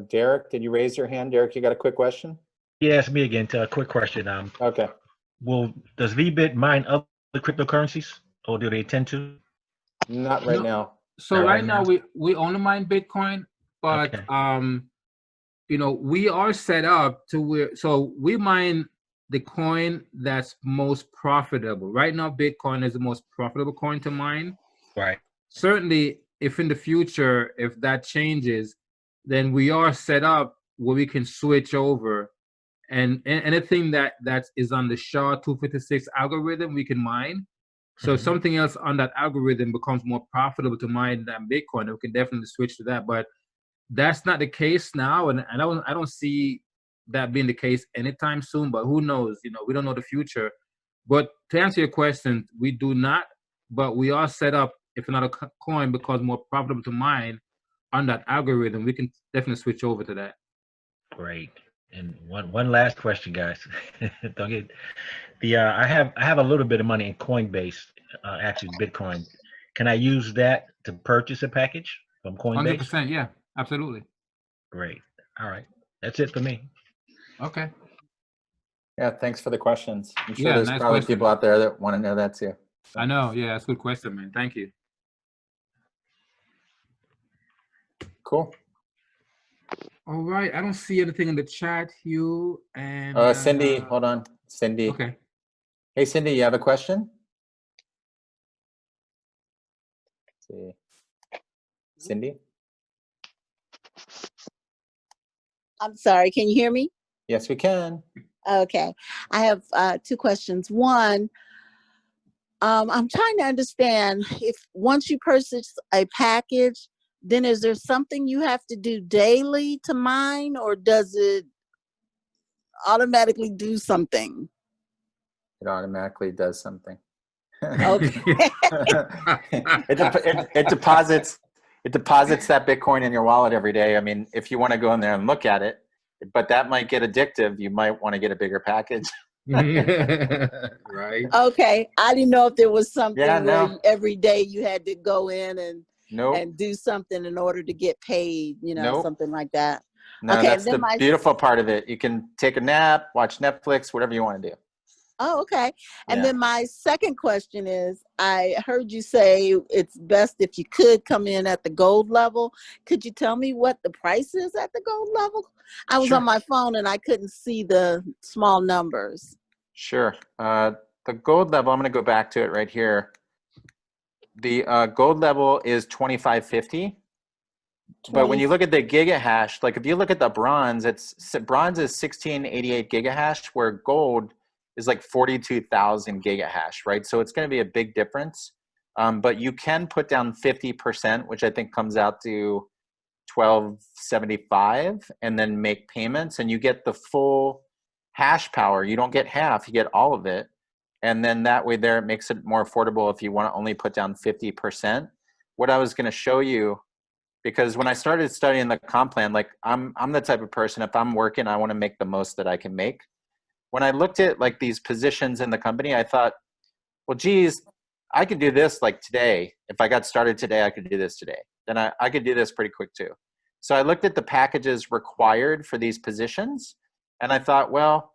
B: Derek, did you raise your hand? Derek, you got a quick question?
O: Yeah, it's me again. A quick question.
B: Okay.
O: Does VBit mine other cryptocurrencies, or do they tend to?
B: Not right now.
A: So right now we only mine Bitcoin, but we are set up to where, so we mine the coin that's most profitable. Right now, Bitcoin is the most profitable coin to mine.
O: Right.
A: Certainly, if in the future, if that changes, then we are set up where we can switch over, and anything that is on the SHA-256 algorithm, we can mine. So if something else on that algorithm becomes more profitable to mine than Bitcoin, we can definitely switch to that. But that's not the case now, and I don't see that being the case anytime soon, but who knows? We don't know the future. But to answer your question, we do not, but we are set up, if another coin becomes more profitable to mine on that algorithm, we can definitely switch over to that.
O: Great. And one last question, guys. Don't get I have a little bit of money in Coinbase, actually Bitcoin. Can I use that to purchase a package from Coinbase?
A: 100%, yeah, absolutely.
O: Great. All right. That's it for me.
A: Okay.
B: Yeah, thanks for the questions. I'm sure
A: Yeah,
B: there's
A: nice
B: probably
A: question.
B: people out there that want to know that too.
A: I know. Yeah, that's a good question, man. Thank you.
B: Cool.
A: All right. I don't see anything in the chat, Hugh. And
B: Cindy, hold on. Cindy.
A: Okay.
B: Hey, Cindy, you have a question? Let's see. Cindy?
R: I'm sorry, can you hear me?
B: Yes, we can.
R: Okay, I have two questions. One, I'm trying to understand if once you purchase a package, then is there something you have to do daily to mine, or does it automatically do something?
B: It automatically does something.
R: Okay.
B: It deposits that Bitcoin in your wallet every day. I mean, if you want to go in there and look at it, but that might get addictive. You might want to get a bigger package.
A: Right.
R: Okay. I didn't know if there was something
B: Yeah,
R: where
B: no.
R: every day you had to go in and
B: Nope.
R: do something in order to get paid,
B: Nope.
R: something like that.
B: No,
R: Okay,
B: that's
R: then
B: the beautiful part of it. You can take a nap, watch Netflix, whatever you want to do.
R: Oh, okay. And
B: Yeah.
R: then my second question is, I heard you say it's best if you could come in at the gold level. Could you tell me what the price is at the gold level? I was
B: Sure.
R: on my phone and I couldn't see the small numbers.
B: Sure. The gold level, I'm going to go back to it right here. The gold level is 2550. But when you look at the gigahash, like if you look at the bronze, bronze is 1688 gigahash, where gold is like 42,000 gigahash, right? So it's going to be a big difference. But you can put down 50%, which I think comes out to 1275, and then make payments, and you get the full hash power. You don't get half, you get all of it. And then that way there, it makes it more affordable if you want to only put down 50%. What I was going to show you, because when I started studying the comp plan, like I'm the type of person, if I'm working, I want to make the most that I can make. When I looked at like these positions in the company, I thought, well, geez, I could do this like today. If I got started today, I could do this today. Then I could do this pretty quick too. So I looked at the packages required for these positions, and I thought, well,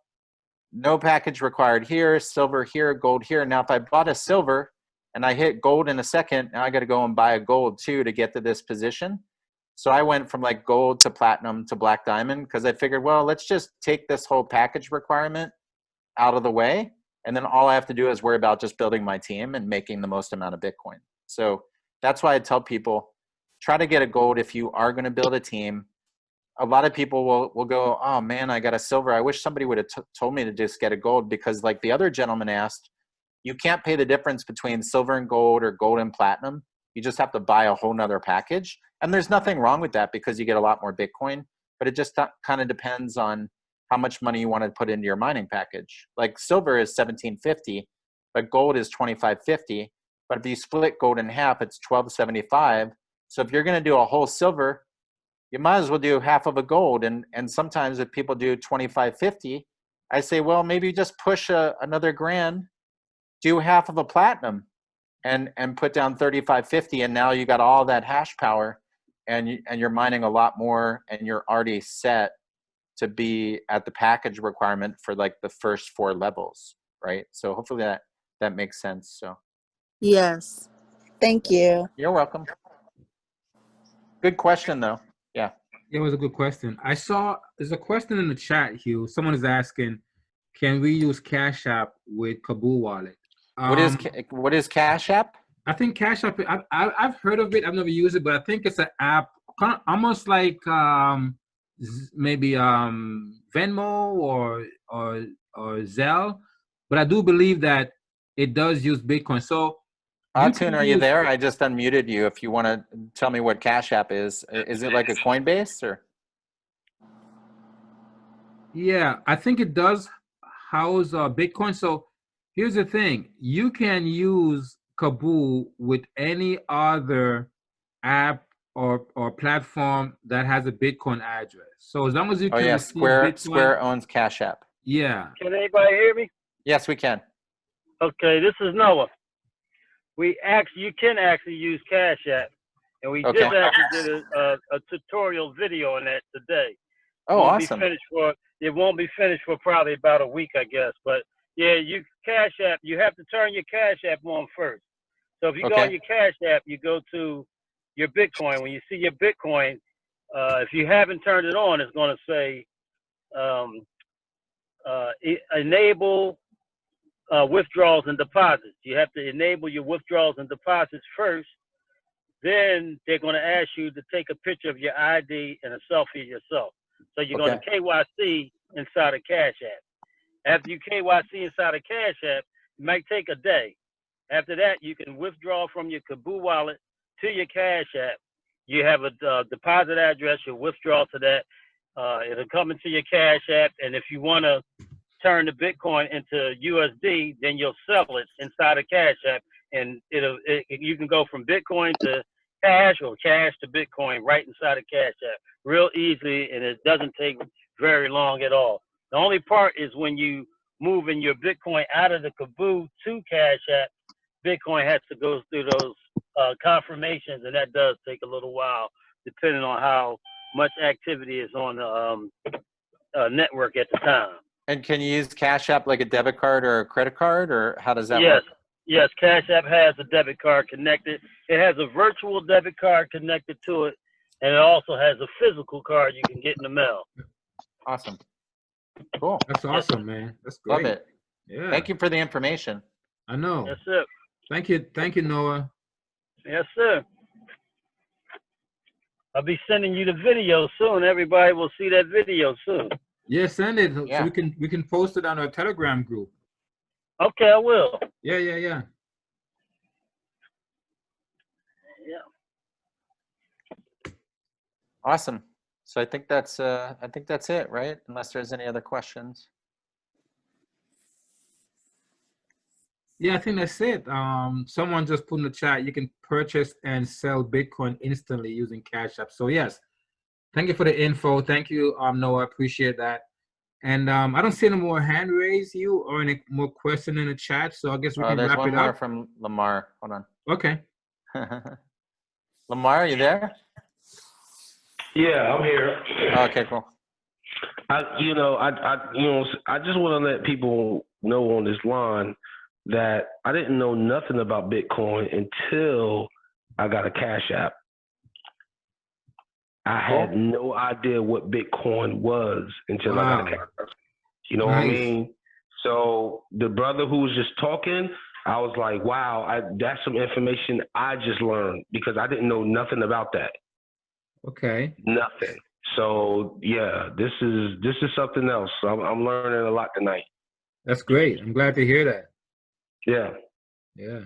B: no package required here, silver here, gold here. Now, if I bought a silver and I hit gold in a second, now I got to go and buy a gold too to get to this position. So I went from like gold to platinum to black diamond, because I figured, well, let's just take this whole package requirement out of the way. And then all I have to do is worry about just building my team and making the most amount of Bitcoin. So that's why I tell people, try to get a gold if you are going to build a team. A lot of people will go, oh man, I got a silver. I wish somebody would have told me to just get a gold, because like the other gentleman asked, you can't pay the difference between silver and gold or gold and platinum. You just have to buy a whole nother package. And there's nothing wrong with that, because you get a lot more Bitcoin, but it just kind of depends on how much money you want to put into your mining package. Like silver is 1750, but gold is 2550. But if you split gold in half, it's 1275. So if you're going to do a whole silver, you might as well do half of a gold. And sometimes if people do 2550, I say, well, maybe you just push another grand, do half of a platinum, and put down 3550, and now you got all that hash power, and you're mining a lot more, and you're already set to be at the package requirement for like the first 4 levels, right? So hopefully that makes sense. So
R: Yes. Thank you.
B: You're welcome. Good question though. Yeah.
A: It was a good question. I saw there's a question in the chat, Hugh. Someone is asking, can we use Cash App with Kabul Wallet?
B: What is Cash App?
A: I think Cash App, I've heard of it. I've never used it, but I think it's an app kind of almost like maybe Venmo or Zelle. But I do believe that it does use Bitcoin. So
B: Atun, are you there? I just unmuted you. If you want to tell me what Cash App is it like a Coinbase or?
A: Yeah, I think it does house Bitcoin. So here's the thing: you can use Kabul with any other app or platform that has a Bitcoin address. So as long as you can.
B: Oh yeah,
A: receive Bitcoin,
B: Square owns Cash App.
A: Yeah.
S: Can anybody hear me?
B: Yes, we can.
S: Okay, this is Noah. You can actually use Cash App, and we just actually did a tutorial video on that today.
B: Oh, awesome!
S: It won't be finished for probably about a week, I guess. But yeah, Cash App. You have to turn your Cash App on first. So if you go on your Cash App, you go to your Bitcoin. When you see your Bitcoin, if you haven't turned it on, it's going to say enable withdrawals and deposits. You have to enable your withdrawals and deposits first. Then they're going to ask you to take a picture of your ID and a selfie of yourself. So you're going to KYC inside of Cash App. After you KYC inside of Cash App, it might take a day. After that, you can withdraw from your Kabul wallet to your Cash App. You have a deposit address, you'll withdraw to that. It'll come into your Cash App. And if you want to turn the Bitcoin into USD, then you'll sell it inside of Cash App, and you can go from Bitcoin to cash or cash to Bitcoin right inside of Cash App, real easily, and it doesn't take very long at all. The only part is when you moving your Bitcoin out of the Kaboo to Cash App, Bitcoin has to go through those confirmations, and that does take a little while, depending on how much activity is on the network at the time.
B: And can you use Cash App like a debit card or a credit card, or how does that work?
S: Yes, Cash App has a debit card connected. It has a virtual debit card connected to it, and it also has a physical card you can get in the mail.
B: Awesome. Cool.
A: That's awesome, man. That's great.
B: Love it.
A: Yeah.
B: Thank you for the information.
A: I know.
S: Yes, sir.
A: Thank you, Noah.
S: Yes, sir. I'll be sending you the video soon. Everybody will see that video soon.
A: Yeah, send it so
B: Yeah.
A: we can post it on our Telegram group.
S: Okay, I will.
A: Yeah.
S: Yeah.
B: Awesome. So I think that's it, right? Unless there's any other questions.
A: Yeah, I think that's it. Someone just put in the chat, you can purchase and sell Bitcoin instantly using Cash App. So yes, thank you for the info. Thank you, Noah. I appreciate that. And I don't see any more hand raised, or any more question in the chat. So I guess we can
B: There's
A: wrap
B: one
A: it
B: more
A: up.
B: from Lamar. Hold on.
A: Okay.
B: Lamar, are you there?
N: Yeah, I'm here.
B: Okay, cool.
N: I just want to let people know on this line that I didn't know nothing about Bitcoin until I got a Cash App. I had no idea what Bitcoin was until I got a Cash App. You know what I mean? So the brother who was just talking, I was like, wow, that's some information I just learned, because I didn't know nothing about that.
A: Okay.
N: Nothing. So yeah, this is something else. I'm learning a lot tonight.
A: That's great. I'm glad to hear that.
N: Yeah.
A: Yeah.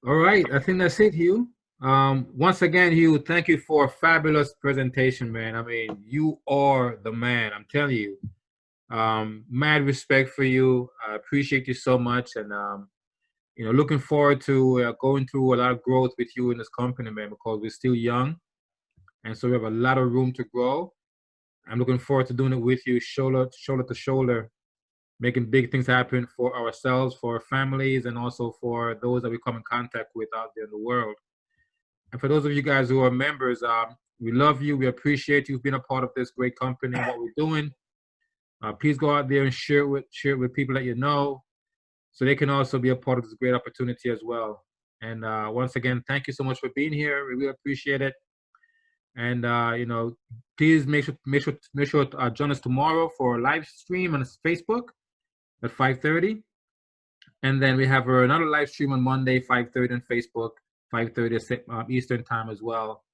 A: All right. I think that's it, Hugh. Once again, Hugh, thank you for a fabulous presentation, man. I mean, you are the man. I'm telling you. Mad respect for you. I appreciate you so much, and looking forward to going through a lot of growth with you in this company, man, because we're still young, and so we have a lot of room to grow. I'm looking forward to doing it with you, shoulder to shoulder, making big things happen for ourselves, for our families, and also for those that we come in contact with out there in the world. And for those of you guys who are members, we love you. We appreciate you being a part of this great company and what we're doing. Please go out there and share it with people that you know, so they can also be a part of this great opportunity as well. And once again, thank you so much for being here. We really appreciate it. And please make sure to join us tomorrow for a live stream on Facebook at 5:30. And then we have another live stream on Monday, 5:30 on Facebook, 5:30 Eastern time as well.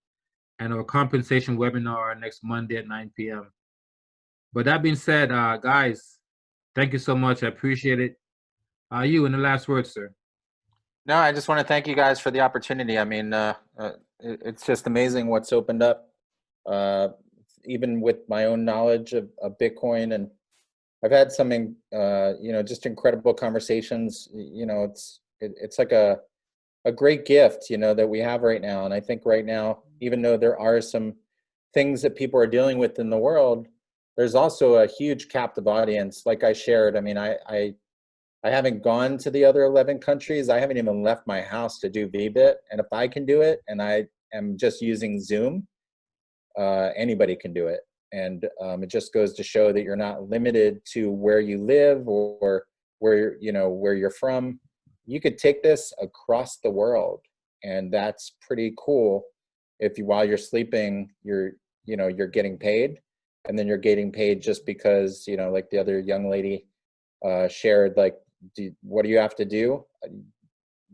A: And our compensation webinar next Monday at 9 p.m. But that being said, guys, thank you so much. I appreciate it. You in the last word, sir.
B: No, I just want to thank you guys for the opportunity. I mean, it's just amazing what's opened up, even with my own knowledge of Bitcoin. And I've had some, just incredible conversations. It's like a great gift, that we have right now. And I think right now, even though there are some things that people are dealing with in the world, there's also a huge captive audience. Like I shared, I mean, I haven't gone to the other 11 countries. I haven't even left my house to do VBIT. And if I can do it, and I am just using Zoom, anybody can do it. And it just goes to show that you're not limited to where you live or where you're from. You could take this across the world, and that's pretty cool. If while you're sleeping, you're getting paid, and then you're getting paid just because, like the other young lady shared, like, what do you have to do?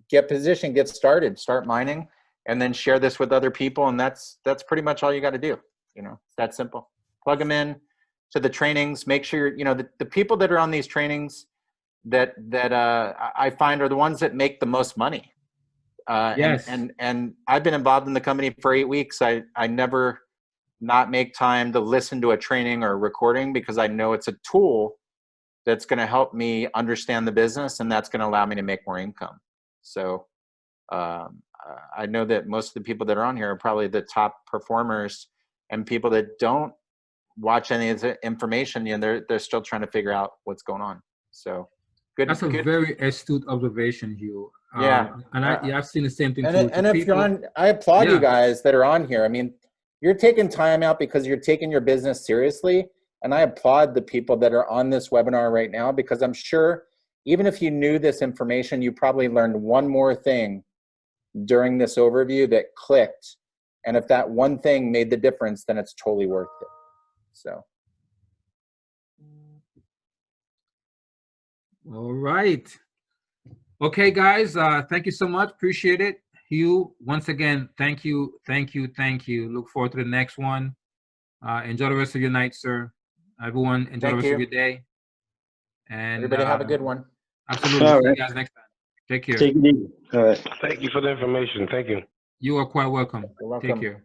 B: Get positioned, get started, start mining, and then share this with other people. And that's pretty much all you got to do. It's that simple. Plug them in to the trainings. Make sure, the people that are on these trainings that I find are the ones that make the most money.
A: Yes.
B: And I've been involved in the company for 8 weeks. I never not make time to listen to a training or a recording because I know it's a tool that's going to help me understand the business, and that's going to allow me to make more income. So I know that most of the people that are on here are probably the top performers, and people that don't watch any of the information, you know, they're still trying to figure out what's going on. So good.
A: That's a very astute observation, Hugh.
B: Yeah.
A: And I've seen the same thing too.
B: And if you're on, I applaud you guys that are on here. I mean, you're taking time out because you're taking your business seriously. And I applaud the people that are on this webinar right now, because I'm sure even if you knew this information, you probably learned one more thing during this overview that clicked. And if that one thing made the difference, then it's totally worth it. So.
A: All right. Okay, guys, thank you so much. Appreciate it. Hugh, once again, thank you. Look forward to the next one. Enjoy the rest of your night, sir. Everyone, enjoy the rest of your day. And
B: everybody have a good one.
A: Absolutely. See you guys next time. Take care.
N: Take it easy. All right. Thank you for the information. Thank you.
A: You are quite welcome.
B: You're welcome.
A: Take care.